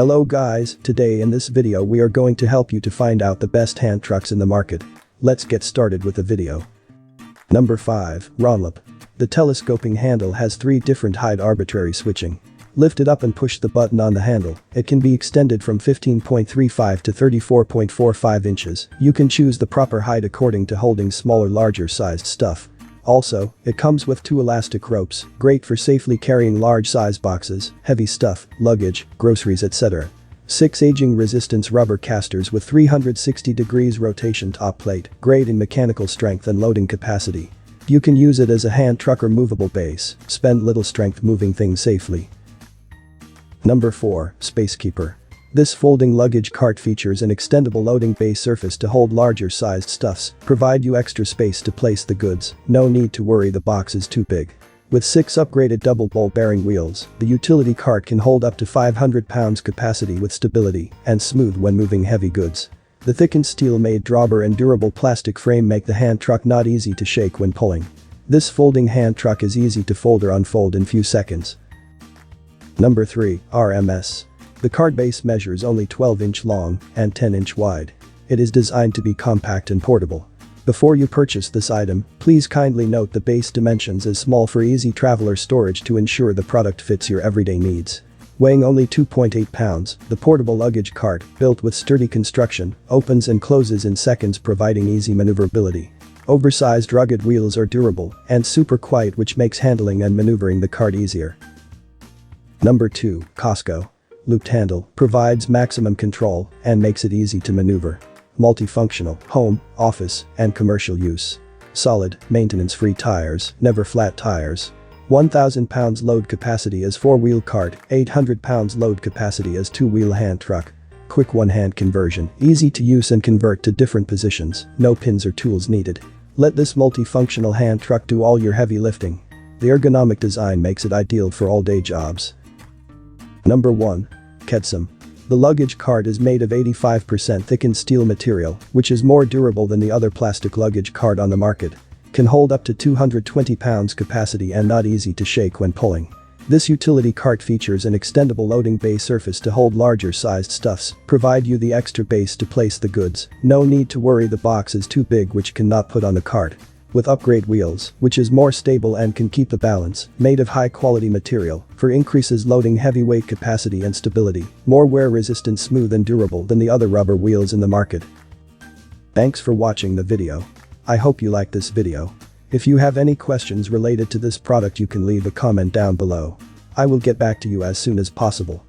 Hello guys, today in this video we are going to help you to find out the best hand trucks in the market. Let's get started with the video. Number 5, Ronlap. The telescoping handle has 3 different height arbitrary switching. Lift it up and push the button on the handle. It can be extended from 15.35 to 34.45 inches. You can choose the proper height according to holding smaller larger sized stuff. Also, it comes with 2 elastic ropes, great for safely carrying large size boxes, heavy stuff, luggage, groceries etc. 6 aging resistance rubber casters with 360 degrees rotation top plate, great in mechanical strength and loading capacity. You can use it as a hand truck or movable base, spend little strength moving things safely. Number 4, SPACEKEEPER. This folding luggage cart features an extendable loading bay surface to hold larger sized stuffs, provide you extra space to place the goods, no need to worry the box is too big. With 6 upgraded double ball bearing wheels, the utility cart can hold up to 500 pounds capacity with stability and smooth when moving heavy goods. The thickened steel-made drawbar and durable plastic frame make the hand truck not easy to shake when pulling. This folding hand truck is easy to fold or unfold in few seconds. Number 3, RMS. The cart base measures only 12-inch long and 10-inch wide. It is designed to be compact and portable. Before you purchase this item, please kindly note the base dimensions as small for easy traveler storage to ensure the product fits your everyday needs. Weighing only 2.8 pounds, the portable luggage cart, built with sturdy construction, opens and closes in seconds providing easy maneuverability. Oversized rugged wheels are durable and super quiet which makes handling and maneuvering the cart easier. Number 2, Cosco. Looped handle, provides maximum control and makes it easy to maneuver. Multifunctional, home, office, and commercial use. Solid, maintenance-free tires, never flat tires. 1,000 pounds load capacity as 4-wheel cart, 800 pounds load capacity as 2-wheel hand truck. Quick one-hand conversion, easy to use and convert to different positions, no pins or tools needed. Let this multifunctional hand truck do all your heavy lifting. The ergonomic design makes it ideal for all-day jobs. Number 1. KEDSUM. The luggage cart is made of 85% thickened steel material, which is more durable than the other plastic luggage cart on the market. Can hold up to 220 pounds capacity and not easy to shake when pulling. This utility cart features an extendable loading bay surface to hold larger sized stuffs, provide you the extra base to place the goods, no need to worry the box is too big which cannot put on the cart. With upgrade wheels, which is more stable and can keep the balance, made of high quality material, for increases loading heavyweight capacity and stability, more wear resistant smooth and durable than the other rubber wheels in the market. Thanks for watching the video. I hope you liked this video. If you have any questions related to this product you can leave a comment down below. I will get back to you as soon as possible.